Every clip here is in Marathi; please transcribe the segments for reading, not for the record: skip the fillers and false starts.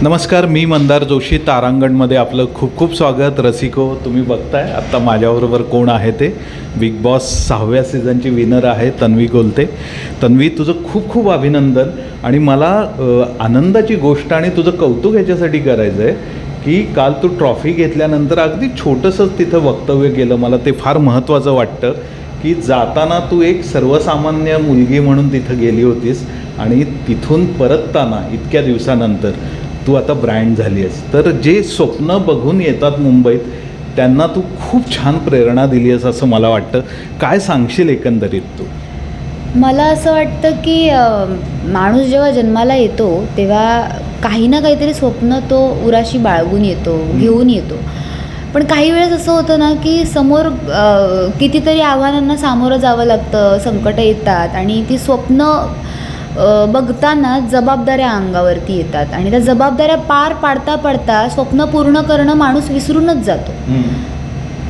नमस्कार, मी मंदार जोशी. तारांगणमध्ये आपलं खूप खूप स्वागत. रसिको, तुम्ही बघताय आत्ता माझ्याबरोबर कोण आहे ते बिग बॉस 6व्या सीझनची विनर आहे तन्वी गोलते. तन्वी, तुझं खूप खूप अभिनंदन. आणि मला आनंदाची गोष्ट आणि तुझं कौतुक ह्याच्यासाठी करायचं आहे की काल तू ट्रॉफी घेतल्यानंतर अगदी छोटंसंच तिथं वक्तव्य केलं. मला ते फार महत्त्वाचं वाटतं की जाताना तू एक सर्वसामान्य मुलगी म्हणून तिथं गेली होतीस आणि तिथून परतताना इतक्या दिवसानंतर तू आता ब्रँड झाली आहेस. तर जे स्वप्न बघून येतात मुंबईत त्यांना तू खूप छान प्रेरणा दिली आहेस असं मला वाटतं. काय सांगशील एकंदरीत तू? मला असं वाटतं की माणूस जेव्हा जन्माला येतो तेव्हा काही ना काहीतरी स्वप्न तो उराशी बाळगून येतो, घेऊन येतो. पण काही वेळेस असं होतं ना की समोर कितीतरी आव्हानांना सामोरं जावं लागतं, संकटं येतात आणि ती स्वप्न बघताना जबाबदाऱ्या अंगावरती येतात आणि त्या जबाबदाऱ्या पार पाडता पाडता स्वप्न पूर्ण करणं माणूस विसरूनच जातो.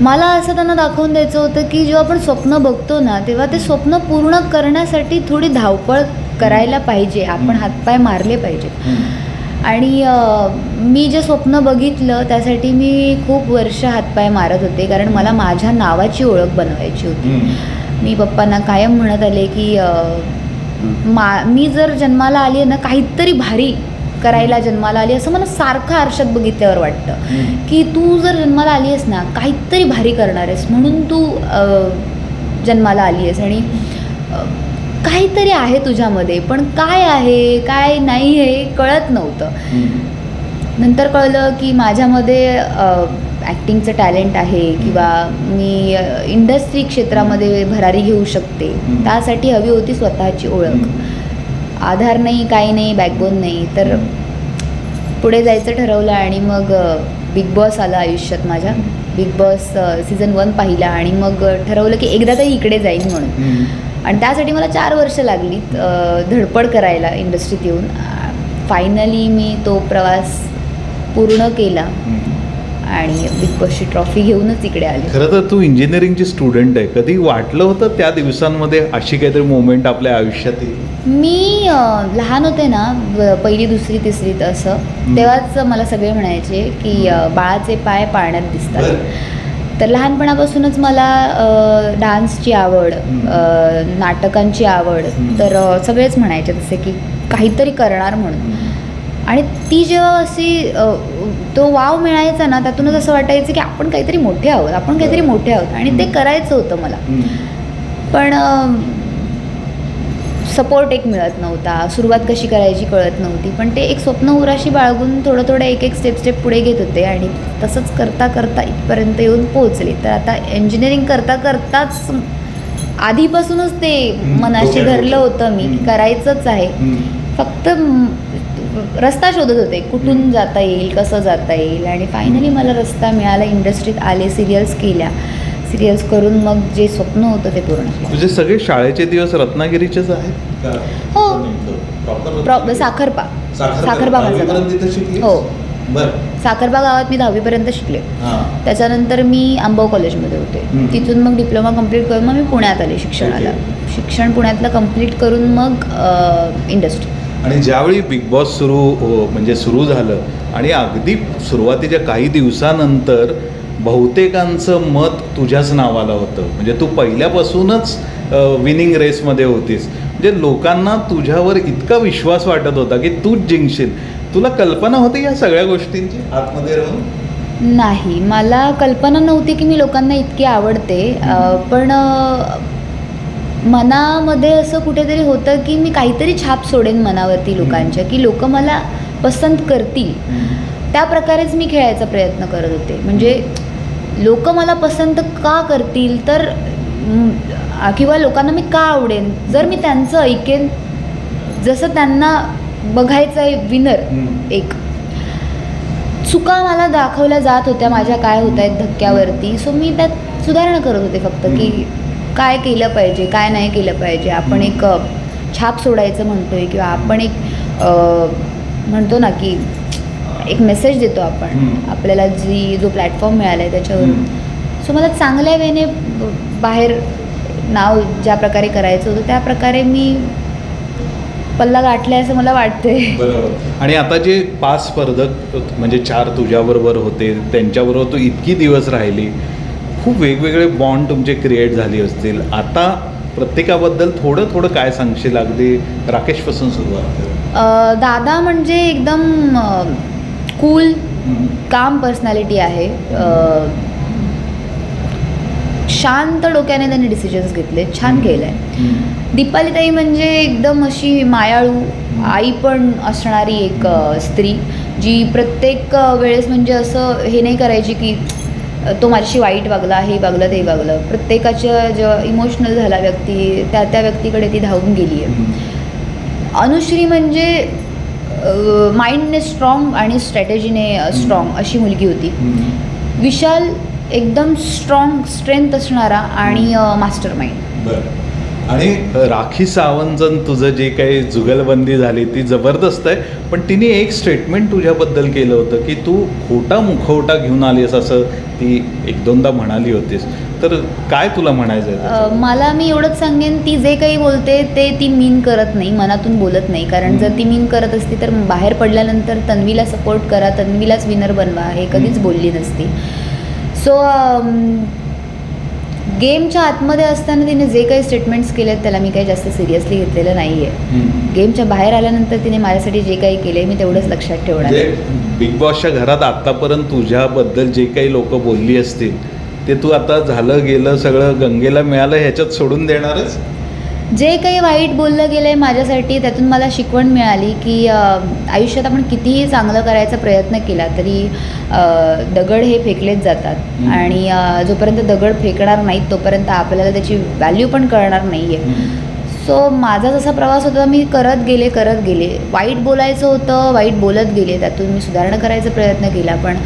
मला असं त्यांना दाखवून द्यायचं होतं की जेव्हा आपण स्वप्न बघतो ना तेव्हा ते स्वप्न पूर्ण करण्यासाठी थोडी धावपळ करायला पाहिजे, आपण हातपाय मारले पाहिजेत. आणि मी जे स्वप्न बघितलं त्यासाठी मी खूप वर्ष हातपाय मारत होते, कारण मला माझ्या नावाची ओळख बनवायची होती. मी पप्पांना कायम म्हणत आले की मी जर जन्माला आली आहे ना काहीतरी भारी करायला जन्माला आली, असं मला सारखं आरशात बघितल्यावर वाटतं की तू जर जन्माला आली आहेस ना काहीतरी भारी करणार आहेस म्हणून तू जन्माला आली आहेस आणि काहीतरी आहे तुझ्यामध्ये, पण काय आहे काय नाही हे कळत नव्हतं. नंतर कळलं की माझ्यामध्ये ॲक्टिंगचं टॅलेंट आहे किंवा मी इंडस्ट्री क्षेत्रामध्ये भरारी घेऊ शकते. त्यासाठी हवी होती स्वतःची ओळख. आधार नाही, काही नाही, बॅकबोन नाही, तर पुढे जायचं ठरवलं आणि मग बिग बॉस आला आयुष्यात माझ्या. बिग बॉस सीझन 1 पाहिला आणि मग ठरवलं की एकदा तरी इकडे जाईन म्हणून. आणि त्यासाठी मला 4 वर्ष लागलीत धडपड करायला इंडस्ट्रीत येऊन. फायनली मी तो प्रवास पूर्ण केला आणि बिग बॉसची ट्रॉफी घेऊनच इकडे आले. खरं तर तू इंजिनिअरिंगची स्टुडंट आहे. कधी वाटलं होतं त्या दिवसांमध्ये अशी काहीतरी मोमेंट आपल्या आयुष्यात येईल? मी लहान होते ना, 1ली, 2री, 3रीत असं, तेव्हाच मला सगळे म्हणायचे की बाळाचे पाय पाळण्यात दिसतात. तर लहानपणापासूनच मला डान्सची आवड, नाटकांची आवड, तर सगळेच म्हणायचे तसे की काहीतरी करणार म्हणून. आणि ती जेव्हा अशी तो वाव मिळायचा ना त्यातूनच असं वाटायचं की आपण काहीतरी मोठे आहोत, आपण काहीतरी मोठे आहोत आणि ते करायचं होतं मला. पण सपोर्ट एक मिळत नव्हता, सुरुवात कशी करायची कळत नव्हती. पण ते एक स्वप्न उराशी बाळगून थोडं थोडं एक स्टेप पुढे घेत होते आणि तसंच करता करता इथपर्यंत येऊन पोहोचले. तर आता इंजिनिअरिंग करता करताच आधीपासूनच ते मनाशी धरलं होतं मी की करायचंच आहे. फक्त रस्ता शोधत होते, कुठून जाता येईल, कसं जाता येईल. आणि फायनली मला रस्ता मिळाला, इंडस्ट्रीत आले, सिरियल्स केल्या, सिरियल्स करून मग जे स्वप्न होतं ते पूर्ण केलं. तुझे सगळे शाळेचे दिवस रत्नागिरीचेच आहेत? हो, साखरपा माझं. हो, साखरपा गावात मी 10वीपर्यंत शिकले. त्याच्यानंतर मी अंबाव कॉलेजमध्ये होते. तिथून मग डिप्लोमा कंप्लीट करून मग मी पुण्यात आले शिक्षणाला. शिक्षण पुण्यातलं कंप्लीट करून मग इंडस्ट्री. आणि ज्यावेळी बिग बॉस सुरू झालं आणि अगदी सुरुवातीच्या काही दिवसानंतर बहुतेकांचं मत तुझ्याच नावाला होतं. म्हणजे तू पहिल्यापासूनच विनिंग रेसमध्ये होतीस. म्हणजे लोकांना तुझ्यावर इतका विश्वास वाटत होता की तूच जिंकशील. तुला कल्पना होती या सगळ्या गोष्टींची आतमध्ये राहून? नाही, मला कल्पना नव्हती की मी लोकांना इतकी आवडते. पण मनामध्ये असं कुठेतरी होतं की मी काहीतरी छाप सोडेन मनावरती लोकांच्या, की लोक मला पसंत करतील. त्या प्रकारेच मी खेळायचा प्रयत्न करत होते. म्हणजे लोक मला पसंत का करतील तर किंवा लोकांना मी का आवडेन जर मी त्यांचं ऐकेन, जसं त्यांना बघायचं आहे विनर. एक चुका मला दाखवल्या जात होत्या माझ्या काय होत आहेत धक्क्यावरती. सो मी त्यात सुधारणा करत होते फक्त की काय केलं पाहिजे, काय नाही केलं पाहिजे. आपण एक छाप सोडायचं म्हणतोय किंवा आपण एक म्हणतो ना की एक मेसेज देतो आपण आपल्याला जो प्लॅटफॉर्म मिळाला आहे त्याच्यावरून. सो मला चांगल्या वेने बाहेर नाव ज्या प्रकारे करायचं होतं त्या प्रकारे मी पल्ला गाठलाय असं मला वाटते. बरोबर. आणि आता जे 5 स्पर्धक म्हणजे 4 तुझ्याबरोबर होते, त्यांच्याबरोबर तू इतकी दिवस राहिली, खूप वेगवेगळे बॉन्ड तुमचे क्रिएट झाले असतील. आता प्रत्येकाबद्दल थोडं थोडं काय सांगशील? अगदी राकेशपासून सुरुवात कर. दादा म्हणजे एकदम कूल काम पर्सनॅलिटी आहे. शांत डोक्याने त्यांनी डिसिजन्स घेतले, छान केलं आहे. दीपालीताई म्हणजे एकदम अशी मायाळू आई पण असणारी एक स्त्री, जी प्रत्येक वेळेस म्हणजे असं हे नाही करायची की तो माझ्याशी वाईट वागला, हे वागलं ते वागलं. प्रत्येकाच्या जेव्हा इमोशनल झाला व्यक्ती, त्या व्यक्तीकडे ती धावून गेली आहे. अनुश्री म्हणजे माइंडने स्ट्रॉंग आणि स्ट्रॅटेजीने स्ट्रॉंग अशी मुलगी होती. विशाल एकदम स्ट्रेंथ असणारा आणि मास्टर माइंड. बरं. आणि राखी सावंतजण तुझं जे काही जुगलबंदी झाली ती जबरदस्त आहे, पण तिने एक स्टेटमेंट तुझ्याबद्दल केलं होतं की तू खोटा मुखवटा घेऊन आलीस असं ती 1-2दा म्हणाली होतीस. तर काय तुला म्हणायचं आहे? मला मी एवढंच सांगेन, ती जे काही बोलते ते ती मीन करत नाही, मनातून बोलत नाही. कारण जर ती मीन करत असती तर बाहेर पडल्यानंतर तन्वीला सपोर्ट करा, तन्वीलाच विनर बनवा, हे कधीच बोलली नसती. सो गेमच्या आतमध्ये असताना तिने जे काही स्टेटमेंट्स केले त्याला मी काही जास्त सिरियसली घेतलेलं नाही आहे. गेमच्या बाहेर आल्यानंतर तिने माझ्यासाठी जे काही केले मी तेवढंच लक्षात ठेवणार. बिग बॉसच्या घरात आत्तापर्यंत तुझ्याबद्दल जे काही लोक बोलली असतील ते तू आता झालं गेलं सगळं गंगेला मिळालं ह्याच्यात सोडून देणारच? जे काही वाईट बोललं गेलं आहे माझ्यासाठी, त्यातून मला शिकवण मिळाली की आयुष्यात आपण कितीही चांगलं करायचा प्रयत्न केला तरी दगड हे फेकलेच जातात. आणि जोपर्यंत दगड फेकणार नाहीत तोपर्यंत आपल्याला त्याची व्हॅल्यू पण कळणार नाही आहे. सो माझा जसा प्रवास होता मी करत गेले. वाईट बोलायचं होतं, वाईट बोलत गेले, त्यातून मी सुधारणा करायचा प्रयत्न केला. पण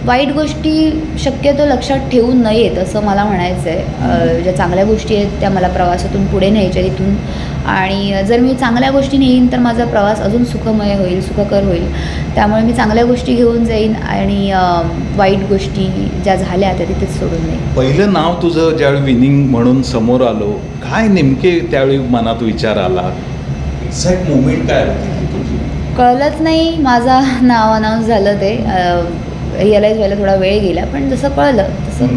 वाईट गोष्टी शक्यतो लक्षात ठेवू नयेत असं मला म्हणायचं आहे. ज्या चांगल्या गोष्टी आहेत त्या मला प्रवासातून पुढे न्यायच्या इथून. आणि जर मी चांगल्या गोष्टी नेईन तर माझा प्रवास अजून सुखमय होईल, सुखकर होईल. त्यामुळे मी चांगल्या गोष्टी घेऊन जाईन आणि वाईट गोष्टी ज्या झाल्या त्या तिथेच सोडून जाईन. पहिलं नाव तुझं ज्यावेळी विनिंग म्हणून समोर आलो, काय नेमके त्यावेळी मनात विचार आला? एक्झॅक्ट मुवमेंट काय होती तुझी? कळलंच नाही माझं नाव अनाऊन्स झालं. ते रिअलाईज व्हायला थोडा वेळ गेला, पण जसं कळलं तसं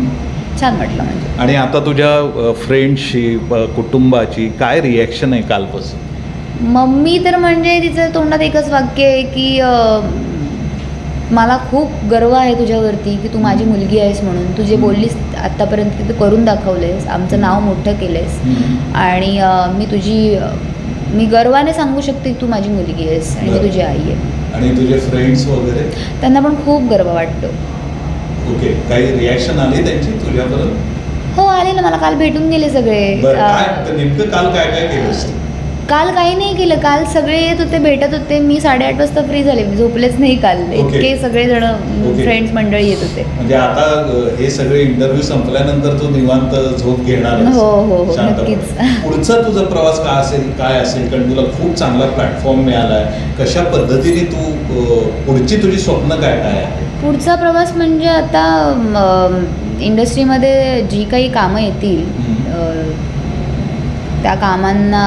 छान वाटलं. म्हणजे आणि आता तुझ्या फ्रेंड्सची, कुटुंबाची काय रिॲक्शन आहे कालपासून? मम्मी तर म्हणजे तिचं तोंडात एकच वाक्य आहे की मला खूप गर्व आहे तुझ्यावरती की तू माझी मुलगी आहेस म्हणून. तू जे बोललीस आत्तापर्यंत ते करून दाखवलेस, आमचं नाव मोठं केलंस. आणि मी गर्वाने सांगू शकते की तू माझी मुलगी आहेस आणि मी तुझी आई आहे. आणि तुझे फ्रेंड्स वगैरे? त्यांना पण खूप गर्व वाटतो. ओके. काही रिॲक्शन आली त्यांची तुझ्यापर्यंत? हो, आले ना. मला काल भेटून गेले सगळे. नेमकं काल काय काय केलंस? काल काही नाही केलं. काल सगळे येत होते, भेटत होते. मी 8:30 वाजता फ्री झाले, मी झोपलेच नाही काल. इतके सगळेजण फ्रेंड्स मंडळी येत होते. म्हणजे आता हे सगळे इंटरव्ह्यू संपल्यानंतर तू निवांत झोप घेणार? हो, नक्कीच. पुढचा तुझा प्रवास काय असेल? कारण तुला खूप चांगला प्लॅटफॉर्म मिळालाय. कशा पद्धतीने तू पुढची तुझी स्वप्न काय आहे? पुढचा प्रवास म्हणजे आता इंडस्ट्रीमध्ये जी काही कामं येतील त्या कामांना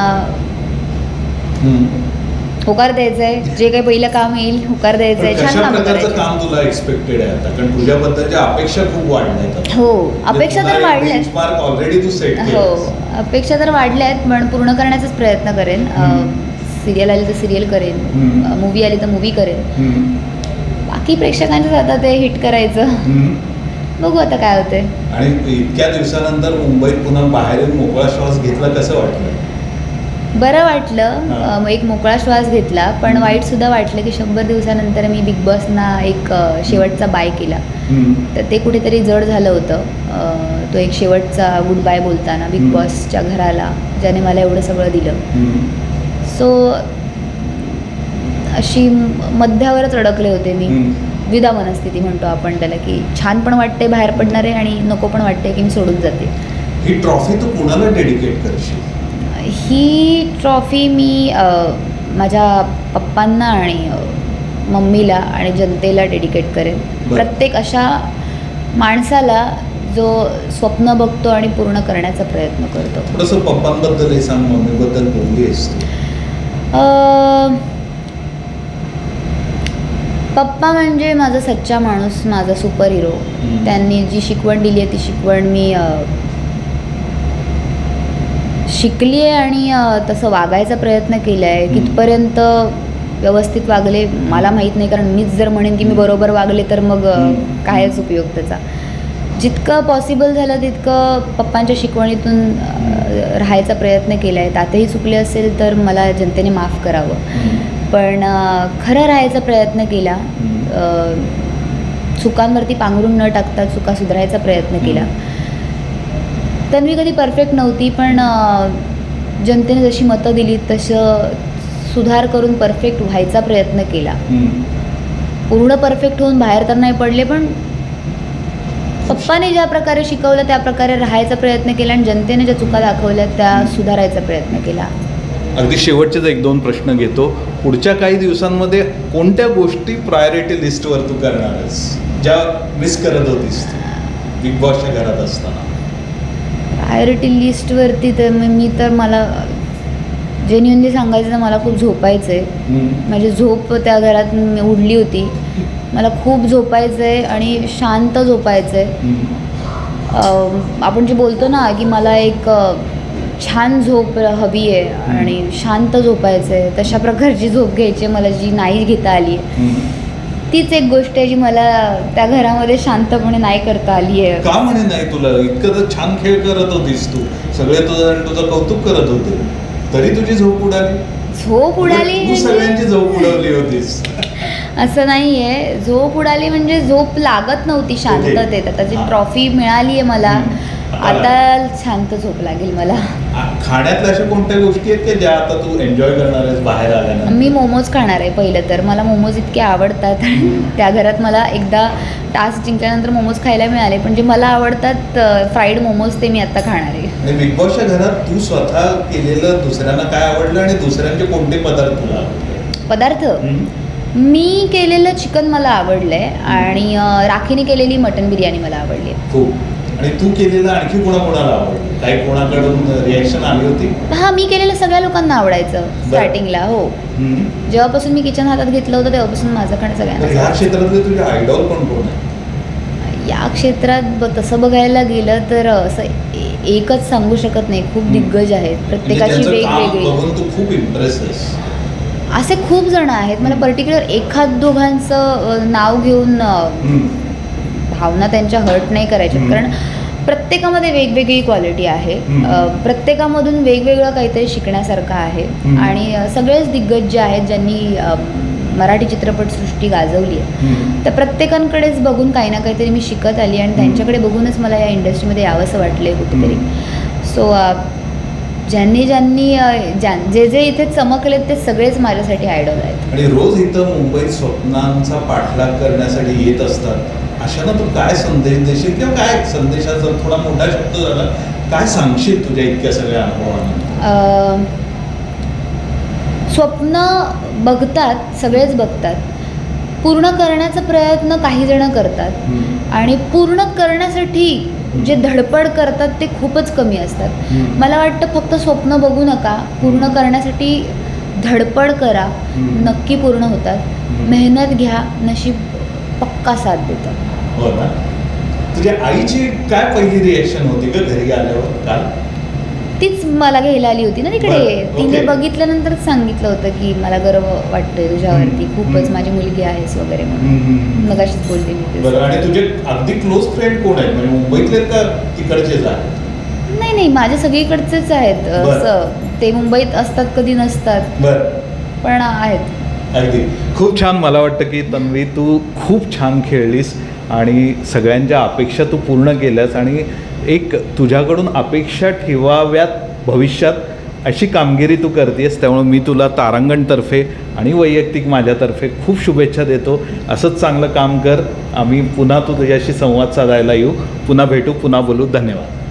होकार द्यायचा आहे. जे काही पहिलं काम येईल होकार द्यायचं आहे. छान काम करायचं. काम तुला एक्सपेक्टेड आहे आता? कारण तुझ्याबद्दलच्या अपेक्षा खूप वाढल्यात. हो, अपेक्षा तर वाढल्यात. ऑलरेडी तू सेट केलं. हो, अपेक्षा तर वाढल्यात, पण पूर्ण करण्याचाच प्रयत्न करेन. सिरियल आली तर सिरियल करेन, मूवी आली तर मूवी करेन. बाकी प्रेक्षकांचं आता ते हिट करायचं. बघू आता काय होतंय. आणि इतक्या दिवसानंतर मुंबईत पुन्हा बाहेर येऊन मोकळा श्वास घेतला, कसं वाटलं? बरं वाटलं. एक मोकळा श्वास घेतला, पण वाईटसुद्धा वाटलं की 100 दिवसानंतर मी बिग बॉसना एक शेवटचा बाय केला. तर ते कुठेतरी जड झालं होतं. तो एक शेवटचा गुड बाय बोलताना बिग बॉसच्या घराला, ज्याने मला एवढं सगळं दिलं. सो अशी मध्यावरच अडकले होते मी. द्विधा मनस्थिती म्हणतो आपण त्याला, की छान पण वाटते बाहेर पडणारे आणि नको पण वाटते की मी सोडून जाते. ही ट्रॉफी तू कुणाला डेडिकेट करशील? ही ट्रॉफी मी माझ्या पप्पांना आणि मम्मीला आणि जनतेला डेडिकेट करेन. प्रत्येक अशा माणसाला जो स्वप्न बघतो आणि पूर्ण करण्याचा प्रयत्न करतो. थोडंसं पप्पांबद्दलही सांग, मम्मीबद्दल बोलली आहेस? पप्पा म्हणजे माझा सच्चा माणूस, माझा सुपर हिरो. त्यांनी जी शिकवण दिली आहे ती शिकवण मी शिकली आहे आणि तसं वागायचा प्रयत्न केला आहे. कितपर्यंत व्यवस्थित वागले मला माहीत नाही, कारण मीच जर म्हणेन की मी बरोबर वागले तर मग कायच उपयोग त्याचा. जितकं पॉसिबल झालं तितकं पप्पांच्या शिकवणीतून राहायचा प्रयत्न केला आहे. त्यातही चुकले असेल तर मला जनतेने माफ करावं, पण खरं राहायचा प्रयत्न केला. चुकांवरती पांघरून न टाकता चुका सुधारायचा प्रयत्न केला. तन्वी कधी परफेक्ट नव्हती, पण जनतेने जशी मतं दिली तसं सुधार करून परफेक्ट व्हायचा प्रयत्न केला. पूर्ण परफेक्ट होऊन बाहेर तर नाही पडले, पण पप्पाने ज्या प्रकारे शिकवलं त्या प्रकारे राहायचा प्रयत्न केला आणि जनतेने ज्या चुका दाखवल्या त्या सुधारायचा प्रयत्न केला. अगदी शेवटचेच 1-2 प्रश्न घेतो. पुढच्या काही दिवसांमध्ये कोणत्या गोष्टी प्रायोरिटी लिस्टवर तू करणार आहेस, ज्या मिस करत होतीस बिग बॉसच्या घरात असताना? प्रायोरिटी लिस्टवरती तर मी तर मला जेन्युअनली सांगायचं तर मला खूप झोपायचं आहे. माझी झोप त्या घरात उडली होती. मला खूप झोपायचं आहे आणि शांत झोपायचं आहे. आपण जे बोलतो ना की मला एक छान झोप हवी आहे आणि शांत झोपायचं आहे, तशा प्रकारची झोप घ्यायची मला, जी नाही घेता आली आहे. तीच एक गोष्ट आहे जी मला त्या घरामध्ये शांतपणे नाही करता आली आहे. का म्हणे नाही? तुला इतकं तर छान खेळ करत होतीस तू, सगळे तुझं कौतुक करत होते, तरी तुझी झोप उडाली. झोप उडाली तू सगळ्यांची झोप उडवली होतीस. असं नाही आहे. झोप उडाली म्हणजे झोप लागत नव्हती शांततेत. आता जी ट्रॉफी मिळाली आहे मला, आता शांत झोप लागेल मला. खाण्यातल्या अशा कोणत्या गोष्टी आहेत की ज्या आता तू एन्जॉय करणार आहेस बाहेर आल्यानंतर? मी मोमोज खाणार आहे. पहिलं तर मला मोमोज इतके आवडतात. त्या घरात मला एकदा टास्क जिंकल्यानंतर मोमोज खायला मिळाले, पण जे मला आवडतात फ्राईड मोमोज ते मी आता खाणार आहे. आणि बिग बॉसच्या घरात तू स्वतः केलेलं दुसऱ्यांना काय आवडलं आणि दुसऱ्यांचे कोणते पदार्थ तुला आवडले? पदार्थ मी केलेलं चिकन मला आवडलं आहे आणि राखीने केलेली मटन बिर्याणी मला आवडली आहे खूप. आणि तू केलेलं आणखी कोणाकोणाला आवडलं? काही कोणाकडून रिॲक्शन आली होती? हां, मी केलेलं सगळ्या लोकांना आवडायचं स्टार्टिंगला. हो, जेव्हापासून मी किचन हातात घेतलं होतं तेव्हापासून माझं खाणं सगळ्यांना. ह्या क्षेत्रातले तुझे आयडॉल कोण आहे? या क्षेत्रात तसं बघायला गेलं तर असं एकच सांगू शकत नाही. खूप दिग्गज आहेत, प्रत्येकाची वेगवेगळी. तू खूप इम्प्रेस आहेस. असे खूप जण आहेत. मला पर्टिक्युलर एखाद दोघांचं नाव घेऊन भावना त्यांच्या हर्ट नाही करायच्या, कारण प्रत्येकामध्ये वेगवेगळी क्वालिटी आहे. प्रत्येकामधून वेगवेगळं काहीतरी शिकण्यासारखं आहे. आणि सगळेच दिग्गज जे आहेत ज्यांनी मराठी चित्रपटसृष्टी गाजवली आहे, त्या प्रत्येकांकडेच बघून काही ना काहीतरी मी शिकत आली आणि त्यांच्याकडे बघूनच मला या इंडस्ट्रीमध्ये यावंसं वाटलं कुठेतरी. सो ज्यांनी जे जे इथे चमकलेत ते सगळेच माझ्यासाठी आयडॉल आहेत. आणि रोज इथं मुंबईत स्वप्नांचा पाठलाग करण्यासाठी येत असतात, अशांना तू काय संदेश देशील किंवा काय संदेशाचा थोडा मोठा शब्द झाला, काय सांगशील तुझ्या इतक्या सगळ्या अनुभवांना? स्वप्न बघतात, सगळेच बघतात. पूर्ण करण्याचा प्रयत्न काही जण करतात आणि पूर्ण करण्यासाठी जे धडपड करतात ते खूपच कमी असतात. मला वाटतं फक्त स्वप्न बघू नका, पूर्ण करण्यासाठी धडपड करा, नक्की पूर्ण होतात. मेहनत घ्या, नशीब पक्का साथ देतात. हो ना. तुझ्या आईची काय पहिली रिएक्शन होती का घरी आल्यावर काल? तीच मला घ्यायला आली होती ना तिकडे. तिने बघितल्यानंतरच सांगितलं होतं की मला गर्व वाटतोय तुझ्यावरती, खूपच माझी मुलगी आहेस वगैरे म्हणून. मगाशीच बोलते मी. बरं, आणि तुझे अगदी क्लोज फ्रेंड कोण आहेत? म्हणजे मुंबईतले का तिकडचेच आहेत? नाही, माझे सगळीकडचेच आहेत. असं ते मुंबईत असतात, कधी नसतात, पण आहेत. अगदी खूप छान. मला वाटतं की तन्वी तू खूप छान खेळलीस आणि सगळ्यांच्या अपेक्षा तू पूर्ण केल्यास आणि एक तुझ्याकडून अपेक्षा ठेवाव्यात भविष्यात अशी कामगिरी तू करतेस. त्यामुळे मी तुला तारांगणतर्फे आणि वैयक्तिक माझ्यातर्फे खूप शुभेच्छा देतो. असंच चांगलं काम कर. आम्ही पुन्हा तुझ्याशी संवाद साधायला येऊ, पुन्हा भेटू, पुन्हा बोलू. धन्यवाद.